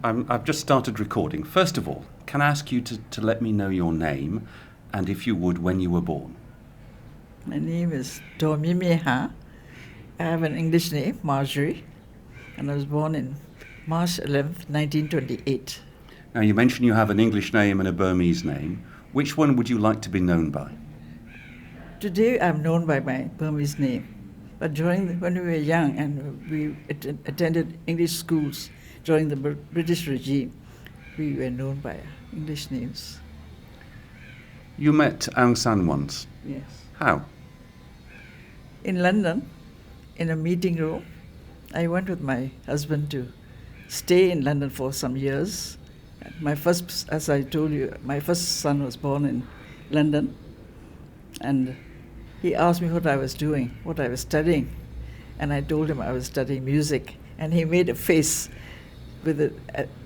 I've just started recording. First of all, can I ask you to let me know your name and, if you would, when you were born? My name is Daw Myint Myint Han. I have an English name, Marjorie, and I was born in March 11th, 1928. Now, you mentioned you have an English name and a Burmese name. Which one would you like to be known by? Today I'm known by my Burmese name, but when we were young and we attended English schools during the British regime, we were known by English names. You met Aung San once. Yes. How? In London, in a meeting room. I went with my husband to stay in London for some years. As I told you, my first son was born in London, and he asked me what I was doing, what I was studying, and I told him I was studying music, and he made a face with it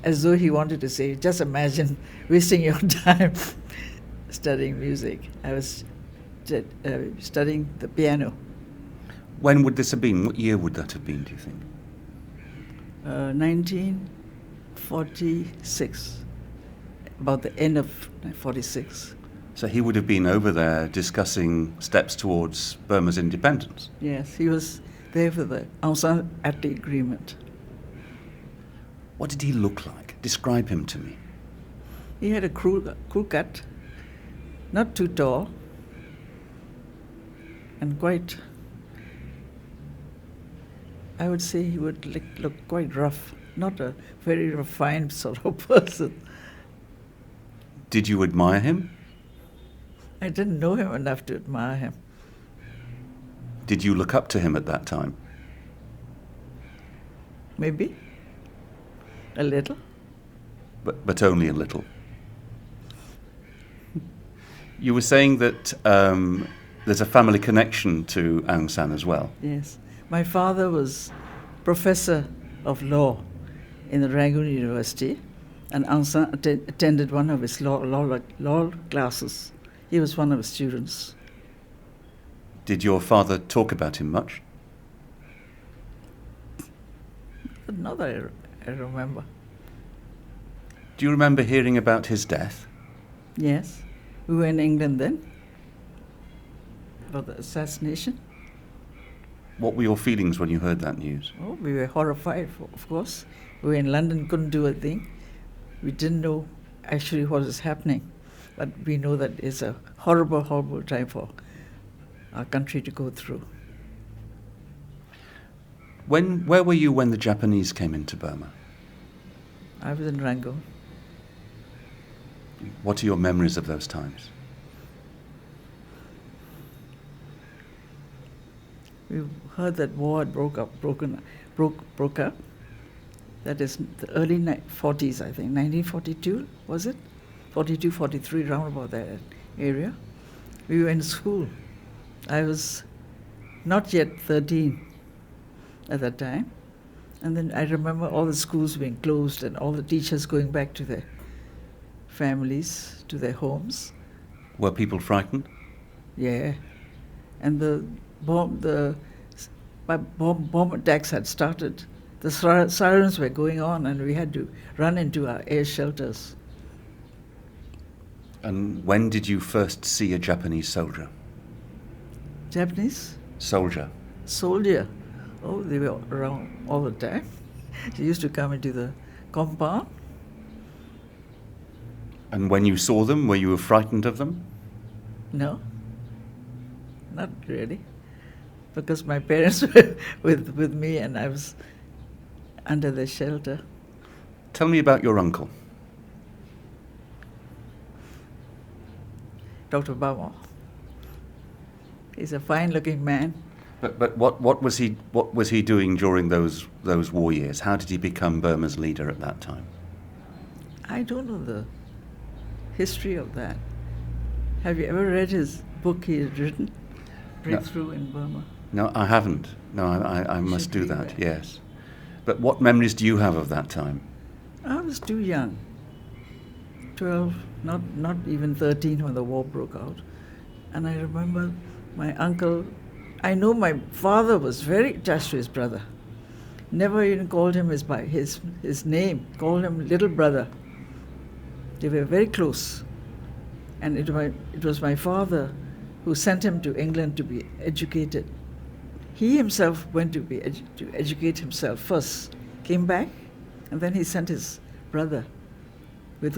as though he wanted to say, just imagine wasting your time studying music. I was studying the piano. When would this have been? What year would that have been, do you think? 1946, about the end of 46. So he would have been over there discussing steps towards Burma's independence. Yes, he was there for the Aung San Suu Agreement. What did he look like? Describe him to me. He had a crew cut, not too tall, and quite, I would say he would look quite rough, not a very refined sort of person. Did you admire him? I didn't know him enough to admire him. Did you look up to him at that time? Maybe. A little. But only a little. You were saying that there's a family connection to Aung San as well. Yes. My father was professor of law in the Rangoon University, and Aung San attended one of his law classes. He was one of his students. Did your father talk about him much? Not that I remember. Do you remember hearing about his death? Yes. We were in England then, about the assassination. What were your feelings when you heard that news? Oh, we were horrified, of course. We were in London, couldn't do a thing. We didn't know actually what was happening, but we know that it's a horrible, horrible time for our country to go through. Where were you when the Japanese came into Burma? I was in Rangoon. What are your memories of those times? We heard that war had broke up. That is the early 40s, I think. 1942, was it? 42, 43, round about that area. We were in school. I was not yet 13 at that time. And then I remember all the schools being closed and all the teachers going back to their families, to their homes. Were people frightened? Yeah. And the bomb attacks had started. The sirens were going on and we had to run into our air shelters. And when did you first see a Japanese soldier? Japanese? Soldier. Soldier. Oh, they were around all the time. They used to come into the compound. And when you saw them, were you frightened of them? No, not really, because my parents were with me and I was under their shelter. Tell me about your uncle. Dr. Bama. He's a fine-looking man. But what was he doing during those war years? How did he become Burma's leader at that time? I don't know the history of that. Have you ever read his book he had written, Breakthrough in Burma? No, I haven't. No, I must do that, yes. But what memories do you have of that time? I was too young. 12, not even 13 when the war broke out. And I remember my uncle, I know my father was very attached to his brother. never even called him by his name, called him little brother. They were very close. And it was my father who sent him to England to be educated. He himself went to educate himself first, came back, and then he sent his brother with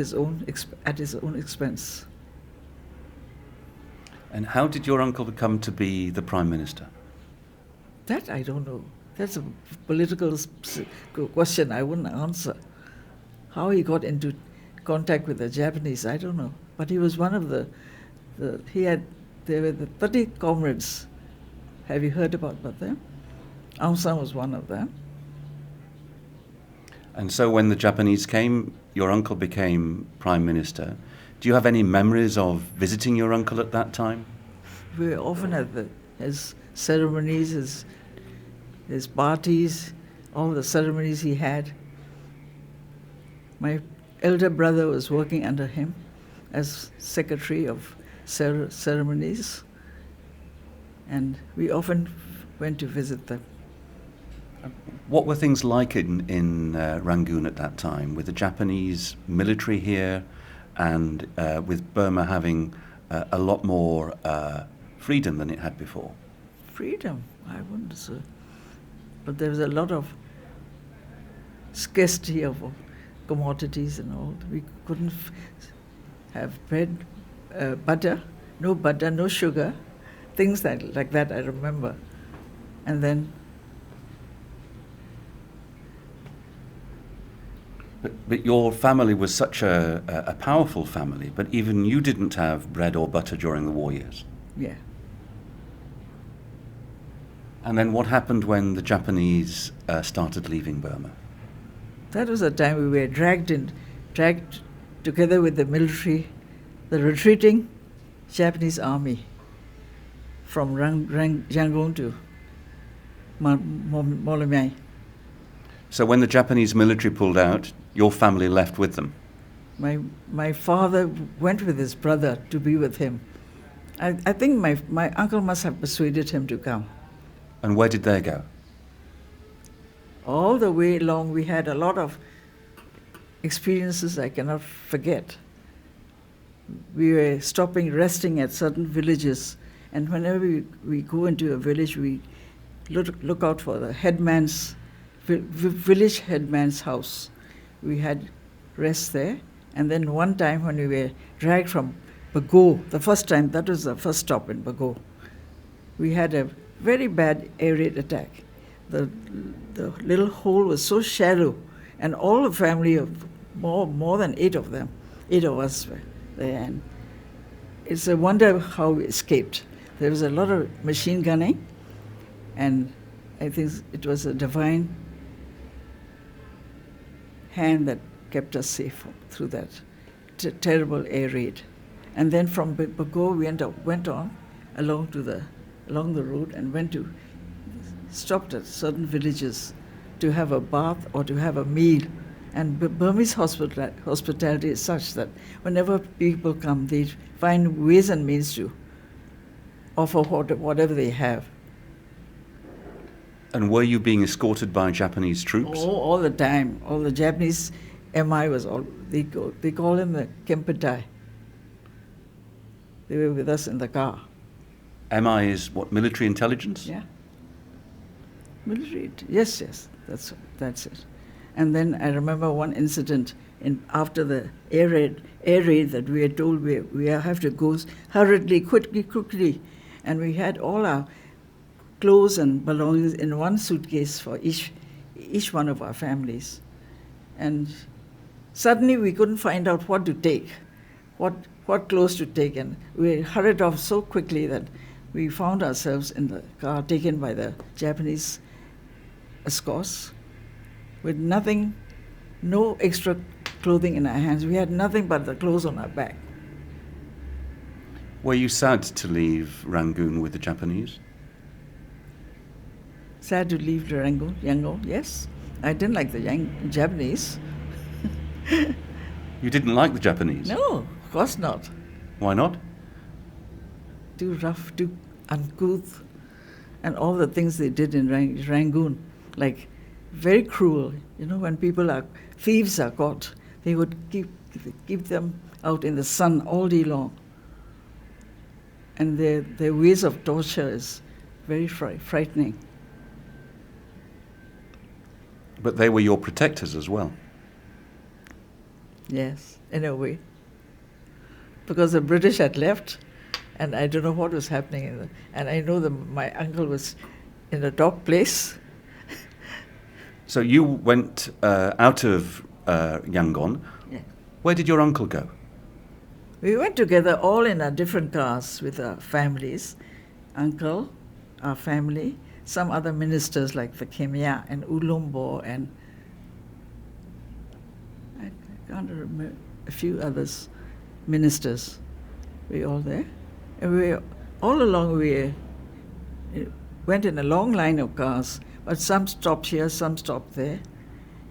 at his own expense. And how did your uncle come to be the Prime Minister? That I don't know. That's a political question I wouldn't answer. How he got into contact with the Japanese, I don't know. But he was one of there were the 30 comrades. Have you heard about them? Aung San was one of them. And so when the Japanese came, your uncle became Prime Minister. Do you have any memories of visiting your uncle at that time? We were often at his ceremonies, his parties, all the ceremonies he had. My elder brother was working under him as secretary of ceremonies, and we often went to visit them. What were things like in Rangoon at that time, with the Japanese military here and with Burma having a lot more freedom than it had before? Freedom, I wouldn't say. But there was a lot of scarcity of commodities and all. We couldn't have bread, butter, no sugar, things like that I remember. And then... But your family was such a powerful family, but even you didn't have bread or butter during the war years. Yeah. And then what happened when the Japanese started leaving Burma? That was the time we were dragged together with the military, the retreating Japanese army from Yangon to Molomai. So when the Japanese military pulled out, your family left with them? My father went with his brother to be with him. I think my uncle must have persuaded him to come. And where did they go? All the way along, we had a lot of experiences I cannot forget. We were stopping, resting at certain villages, and whenever we go into a village, we look out for the village headman's house. We had rest there, and then one time when we were dragged from Bago, that was the first stop in Bago, we had a very bad air raid attack. The little hole was so shallow, and all the family of more than 8 of us were there, and it's a wonder how we escaped. There was a lot of machine gunning, and I think it was a divine hand that kept us safe through that terrible air raid. And then from Bago we went on along the road and stopped at certain villages to have a bath or to have a meal. And Burmese hospitality is such that whenever people come, they find ways and means to offer whatever they have. And were you being escorted by Japanese troops? Oh, all the time. All the Japanese MI was they call him the Kempetai. They were with us in the car. MI is what, military intelligence? Yeah. Military, yes, that's it. And then I remember one incident after the air raid that we were told we have to go hurriedly, quickly, and we had all our clothes and belongings in one suitcase for each one of our families. And suddenly we couldn't find out what to take, what clothes to take, and we hurried off so quickly that we found ourselves in the car taken by the Japanese escorts with nothing, no extra clothing in our hands. We had nothing but the clothes on our back. Were you sad to leave Rangoon with the Japanese? Sad to leave Yangon, yes. I didn't like the Japanese. You didn't like the Japanese? No, of course not. Why not? Too rough, too uncouth, and all the things they did in Rangoon, like very cruel. When thieves are caught, they would keep them out in the sun all day long. And their ways of torture is very frightening. But they were your protectors as well. Yes, in a way. Because the British had left, and I don't know what was happening. And I know that my uncle was in a top place. So you went out of Yangon. Yeah. Where did your uncle go? We went together all in our different cars with our families. Uncle, our family, some other ministers like the Kemia and Ulumbo and I can't remember, a few others, ministers. We all there. And all along we went in a long line of cars, but some stopped here, some stopped there,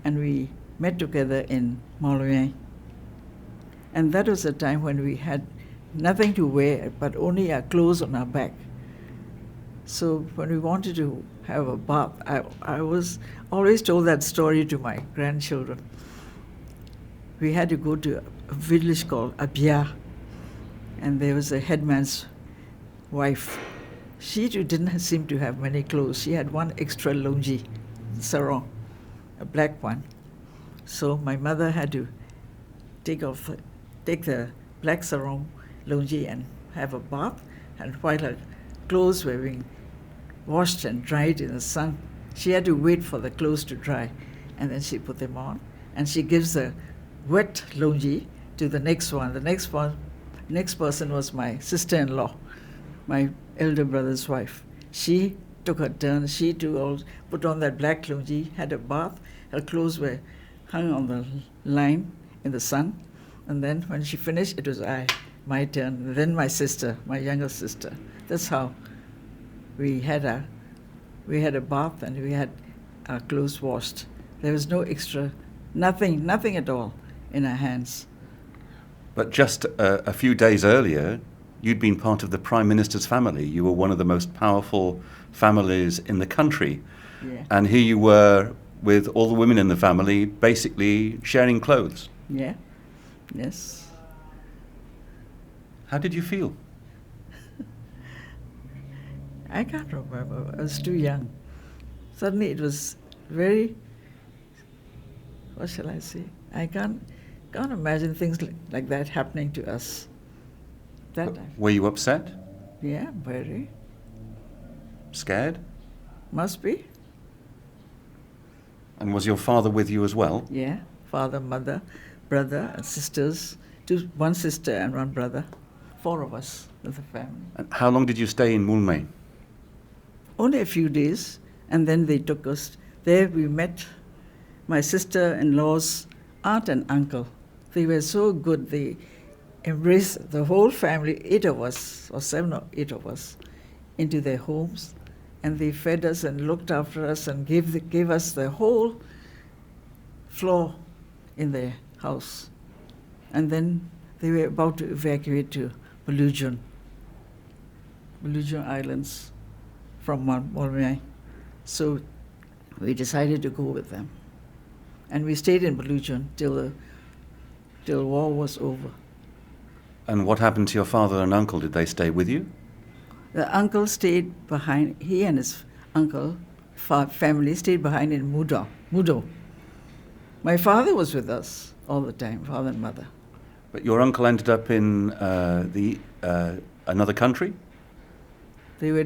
and we met together in Molway. And that was a time when we had nothing to wear, but only our clothes on our back. So when we wanted to have a bath, I was always told that story to my grandchildren. We had to go to a village called Abia, and there was a headman's wife. She too didn't seem to have many clothes. She had one extra longi, sarong, a black one. So my mother had to take the black sarong longi and have a bath, and while her clothes were being washed and dried in the sun, she had to wait for the clothes to dry, and then she put them on, and she gives the wet longi to the next one. The next person was my sister-in-law, my elder brother's wife. She took her turn. She too put on that black longi, had a bath. Her clothes were hung on the line in the sun. And then when she finished, it was my turn. Then my sister, my younger sister. That's how we had a bath and we had our clothes washed. There was no extra, nothing at all in our hands. But just a few days earlier, you'd been part of the Prime Minister's family. You were one of the most powerful families in the country. Yeah. And here you were with all the women in the family basically sharing clothes. Yeah. Yes. How did you feel? I can't remember. I was too young. Suddenly it was very, what shall I say? I can't imagine things like that happening to us. Were you upset? Yeah, very. Scared? Must be. And was your father with you as well? Yeah, father, mother, brother and sisters. One sister and one brother. 4 of us as a family. And how long did you stay in Mulmay? Only a few days, and then they took us. There we met my sister-in-law's aunt and uncle. They were so good. They embraced the whole family, 8 of us, or 7 or 8 of us, into their homes, and they fed us and looked after us and gave us the whole floor in their house. And then they were about to evacuate to Malujan Islands from Molway. So we decided to go with them. And we stayed in Malujan till war was over. And what happened to your father and uncle? Did they stay with you? The uncle stayed behind. He and his uncle family stayed behind in Mudo. My father was with us all the time, father and mother. But your uncle ended up in another country? They're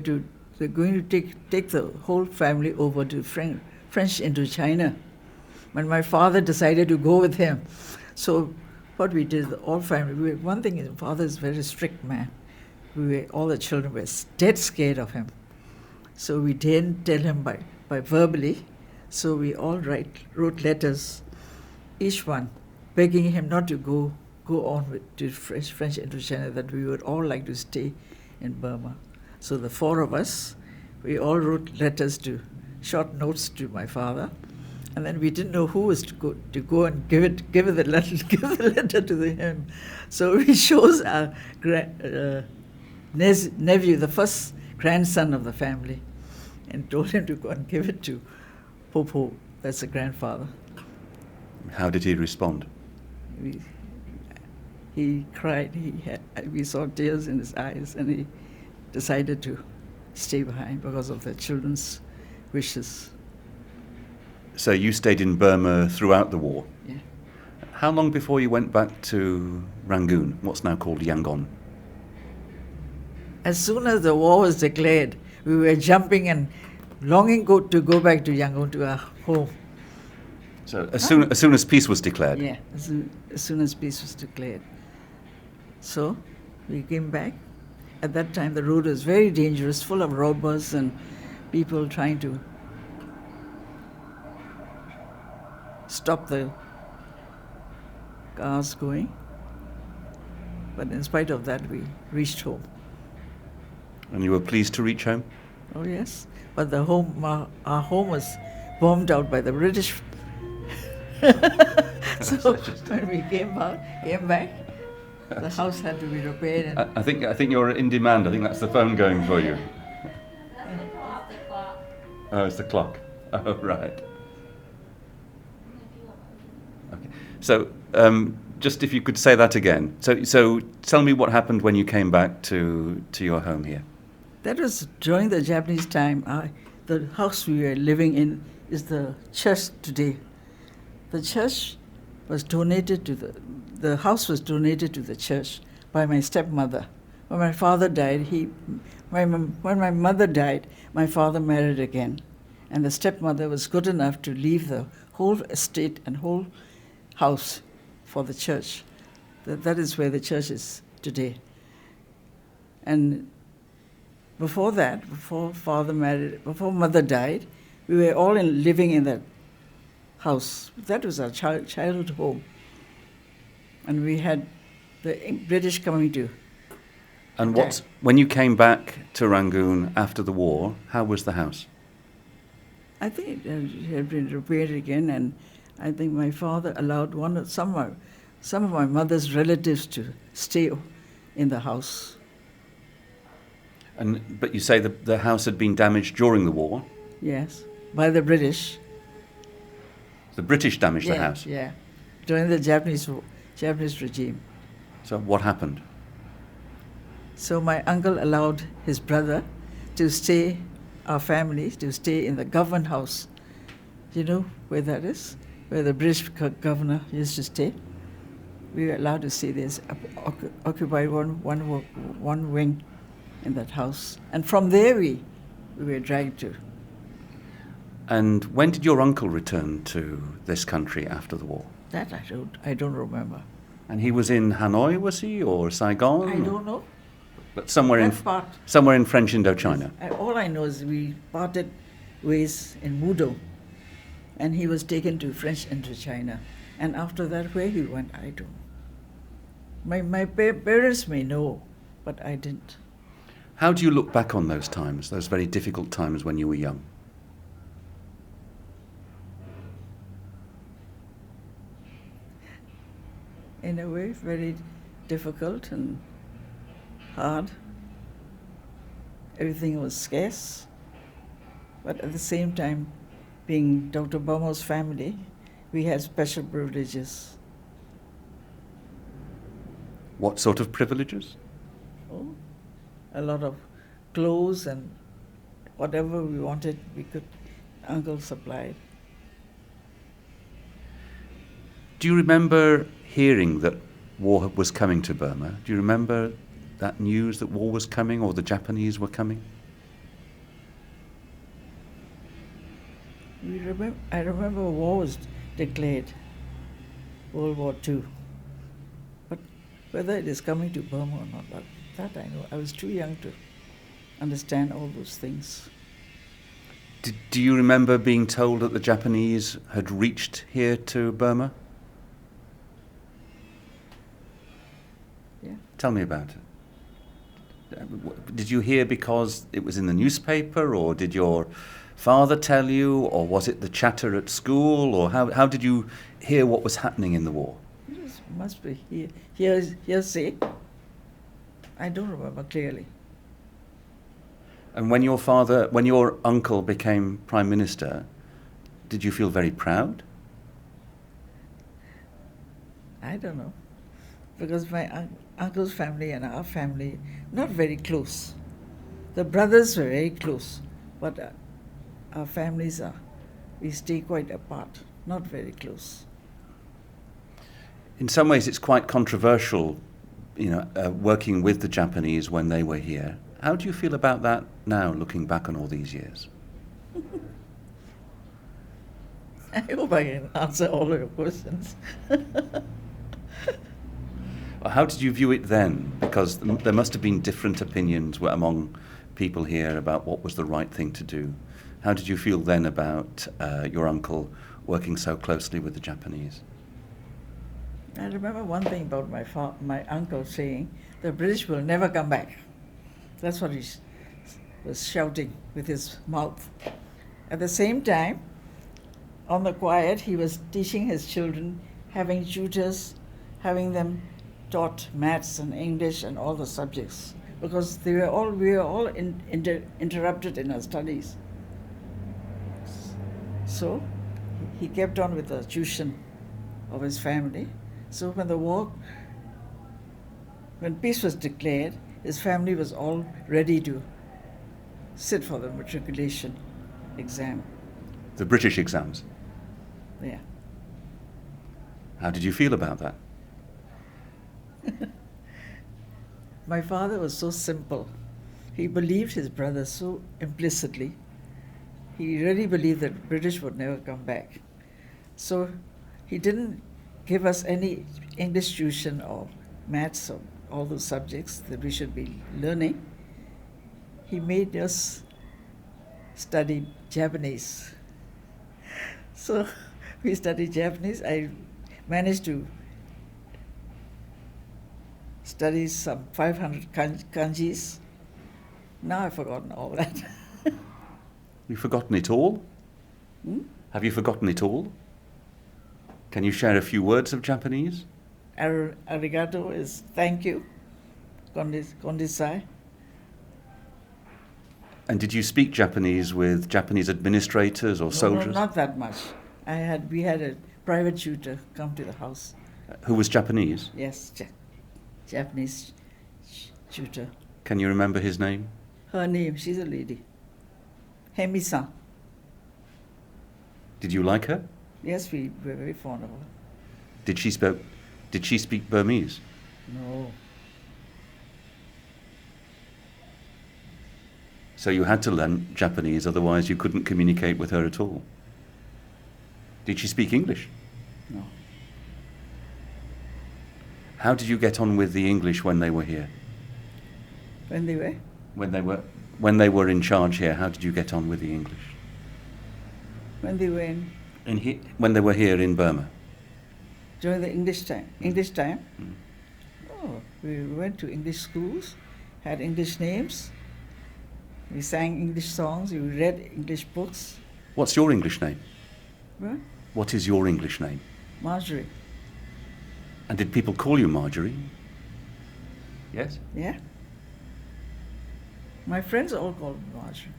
going to take the whole family over to French Indochina. But my father decided to go with him. So what we did, all family, one thing is, father is a very strict man. All the children were dead scared of him. So we didn't tell him by verbally. So we all wrote letters, each one, begging him not to go on to French Indochina, that we would all like to stay in Burma. So the 4 of us, we all wrote short notes to my father, and then we didn't know who was to go and give the letter to him. So we chose our nephew, the first grandson of the family, and told him to go and give it to Popo That's the grandfather. How did he respond? He cried. We saw tears in his eyes, and he decided to stay behind because of the children's wishes. So you stayed in Burma throughout the war? Yeah. How long before you went back to Rangoon, what's now called Yangon? As soon as the war was declared, we were jumping and longing to go back to Yangon, to our home. So as soon as peace was declared? Yeah, as soon as peace was declared. So we came back. At that time, the road was very dangerous, full of robbers and people trying to stop the cars going. But in spite of that, we reached home. And you were pleased to reach home? Oh yes, but the home, our home was bombed out by the British. So when we came back, the house had to be repaired. And I think you're in demand. I think that's the phone going for you. Oh, it's the clock. Oh, right. Okay. So, just if you could say that again. So tell me what happened when you came back to your home here. That was during the Japanese time. The house we were living in is the church today. The church was donated to the house was donated to the church by my stepmother. When my father died, when my mother died, my father married again. And the stepmother was good enough to leave the whole estate and whole house for the church. That is where the church is today. And before that, before mother died, we were all living in that house. That was our childhood home. And we had the British coming to. And when you came back to Rangoon after the war, how was the house? I think it had been repaired again, and I think my father allowed some of my mother's relatives to stay in the house. But you say the house had been damaged during the war? Yes, by the British. The British damaged the house? Yeah, during the Japanese regime. So what happened? So my uncle allowed his brother to stay, our family, to stay in the government house. You know where that is? Where the British governor used to stay. We were allowed to stay there, occupied one wing in that house. And from there we were dragged to. And when did your uncle return to this country after the war? That I don't remember. And he was in Hanoi, was he, or Saigon? I don't know. But somewhere in French Indochina. All I know is we parted ways in Mudong, and he was taken to French Indochina. And after that, where he went, I don't know. My parents may know, but I didn't. How do you look back on those times, those very difficult times when you were young? In a way, very difficult and hard. Everything was scarce. But at the same time, being Dr. Bomo's family, we had special privileges. What sort of privileges? Oh, a lot of clothes and whatever we wanted, Uncle supplied. Do you remember hearing that war was coming to Burma? Do you remember that news that war was coming or the Japanese were coming? I remember war was declared, World War II. But whether it is coming to Burma or not, that I know. I was too young to understand all those things. Do you remember being told that the Japanese had reached here to Burma? Yeah. Tell me about it. Did you hear because it was in the newspaper, or did your father tell you, or was it the chatter at school, or how did you hear what was happening in the war? It must be hearsay. I don't remember clearly. And when your uncle became Prime Minister, Did you feel very proud? I don't know, because my uncle's family and our family, not very close. The brothers were very close, but our families we stay quite apart, not very close. In some ways, it's quite controversial, working with the Japanese when they were here. How do you feel about that now, looking back on all these years? I hope I can answer all your questions. How did you view it then? Because there must have been different opinions among people here about what was the right thing to do. How did you feel then about your uncle working so closely with the Japanese? I remember one thing about my uncle saying, the British will never come back. That's what he was shouting with his mouth. At the same time, on the quiet, he was teaching his children, having tutors, having them taught maths and English and all the subjects, because we were all interrupted in our studies. So he kept on with the tuition of his family. So when peace was declared, his family was all ready to sit for the matriculation exam. The British exams? Yeah. How did you feel about that? My father was so simple. He believed his brother so implicitly. He really believed that British would never come back. So he didn't give us any English tuition or maths or all those subjects that we should be learning. He made us study Japanese. So we studied Japanese. I managed to study some 500 kanjis. Now I've forgotten all that. You've forgotten it all? Have you forgotten it all? Can you share a few words of Japanese? Arigato is thank you. Kondisai. And did you speak Japanese with Japanese administrators or soldiers? No, not that much. We had a private tutor come to the house. Who was Japanese? Yes, Japanese tutor. Can you remember his name? Her name, she's a lady. Hemi-san. Did you like her? Yes, we were very fond of her. Did she speak Burmese? No. So you had to learn Japanese, otherwise you couldn't communicate with her at all. Did she speak English? No. How did you get on with the English when they were here? When they were? When they were in charge here, how did you get on with the English? When they were when they were here in Burma? During the English time. English time? Oh, we went to English schools, had English names. We sang English songs, we read English books. What's your English name? What? What is your English name? Marjorie. And did people call you Marjorie? Yes? Yeah. My friends all called me Marjorie.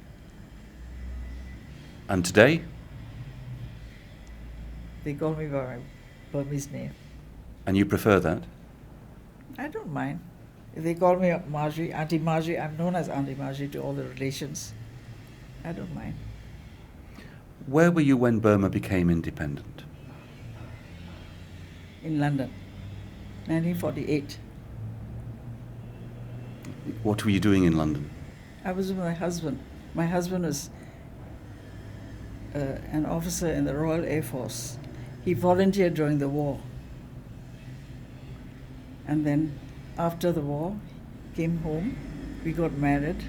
And today? They call me by my Burmese name. And you prefer that? I don't mind. If they call me Marjorie, Auntie Marjorie, I'm known as Auntie Marjorie to all the relations. I don't mind. Where were you when Burma became independent? In London, 1948. What were you doing in London? I was with my husband. My husband was an officer in the Royal Air Force. He volunteered during the war. And then after the war, came home, we got married,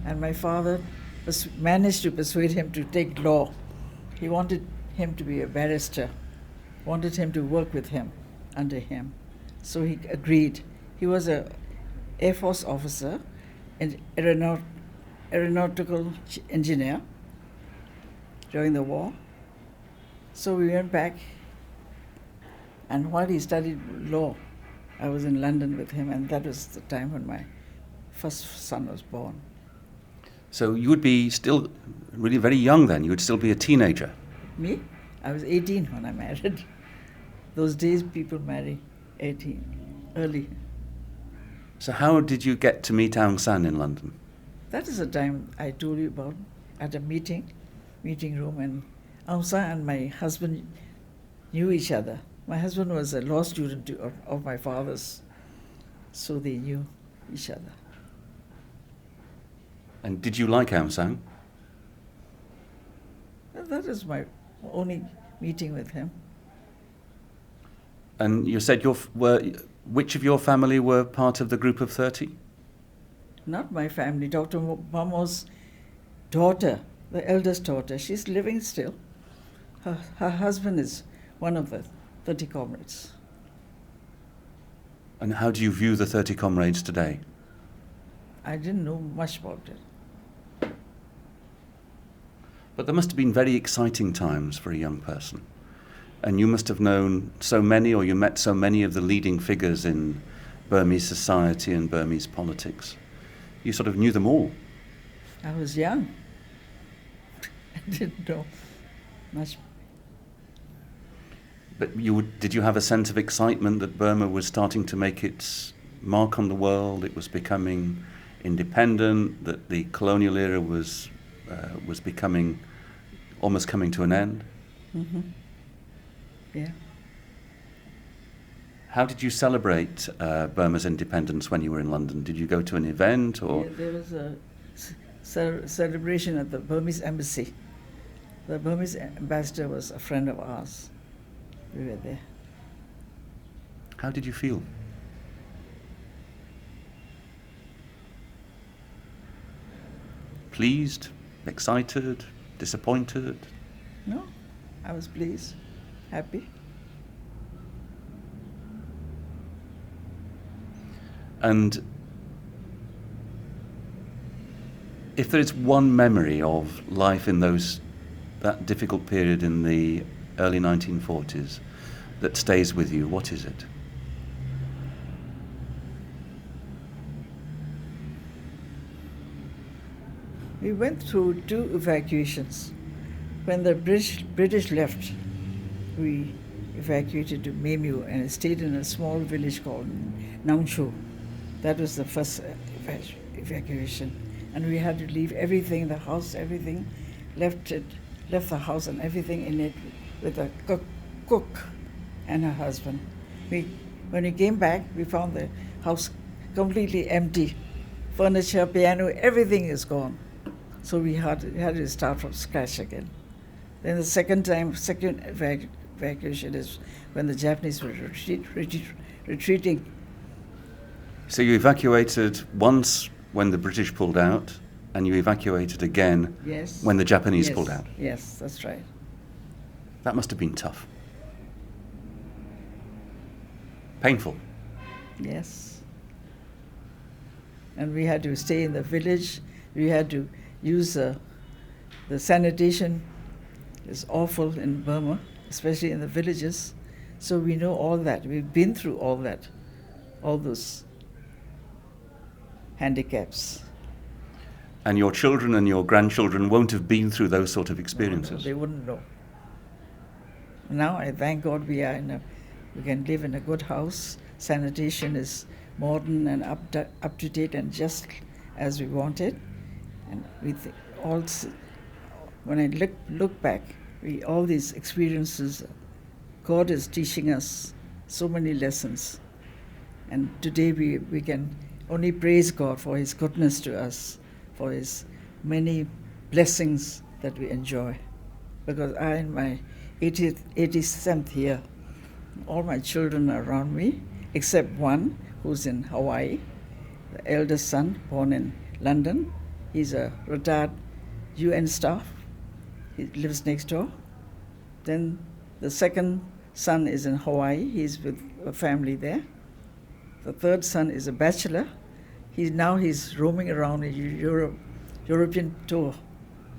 and my father managed to persuade him to take law. He wanted him to be a barrister, wanted him to work with him, under him. So he agreed. He was an Air Force officer and aeronautical engineer during the war. So we went back, and while he studied law, I was in London with him, and that was the time when my first son was born. So you would be still really very young then. You would still be a teenager. Me? I was 18 when I married. Those days people marry 18, early. So how did you get to meet Aung San in London? That is the time I told you about at a meeting room, and Aung San and my husband knew each other. My husband was a law student of my father's, so they knew each other. And did you like Aung San? And that is my only meeting with him. And you said which of your family were part of the group of 30? Not my family. Dr. Mamo's daughter, the eldest daughter, she's living still. Her husband is one of the 30 comrades. And how do you view the 30 comrades today? I didn't know much about it. But there must have been very exciting times for a young person. And you must have known so many, or you met so many of the leading figures in Burmese society and Burmese politics. You sort of knew them all. I was young. I didn't know much. But did you have a sense of excitement that Burma was starting to make its mark on the world? It was becoming independent, that the colonial era was becoming, almost coming to an end? Mm-hmm. Yeah. How did you celebrate Burma's independence when you were in London? Did you go to an event or? Yeah, there was a celebration at the Burmese embassy. The Burmese ambassador was a friend of ours. We were there. How did you feel? Pleased, excited, disappointed? No, I was pleased, happy. And if there is one memory of life in that difficult period in the early 1940s that stays with you, what is it? We went through 2 evacuations. When the British left, we evacuated to Memu and stayed in a small village called Nangshu. That was the first evacuation. And we had to leave everything, the house, everything, left the house and everything in it with a cook and her husband. When we came back, we found the house completely empty. Furniture, piano, everything is gone. So we had to start from scratch again. Then the second evacuation is when the Japanese were retreating. So you evacuated once when the British pulled out, and you evacuated again when the Japanese pulled out. Yes, that's right. That must have been tough. Painful. Yes. And we had to stay in the village. We had to use the sanitation is awful in Burma, especially in the villages. So we know all that. We've been through all that, all those handicaps. And your children and your grandchildren won't have been through those sort of experiences. No, they wouldn't know. Now I thank God we can live in a good house. Sanitation is modern and up to date and just as we want it. And when I look back, all these experiences, God is teaching us so many lessons. And today we can only praise God for His goodness to us, for His many blessings that we enjoy. Because I, in my 87th year, all my children are around me, except one who's in Hawaii, the eldest son, born in London. He's a retired UN staff. He lives next door. Then the second son is in Hawaii. He's with a family there. The third son is a bachelor. He's roaming around in European tour,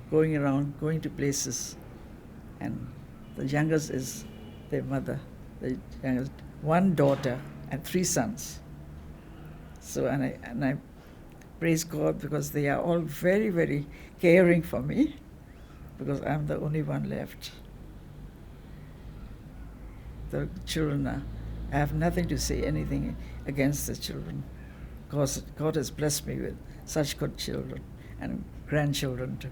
going to places. And the youngest is their mother. The youngest, one daughter and 3 sons. So and I praise God because they are all very, very caring for me, because I'm the only one left. the children are. I have nothing to say anything against the children, because God has blessed me with such good children and grandchildren too.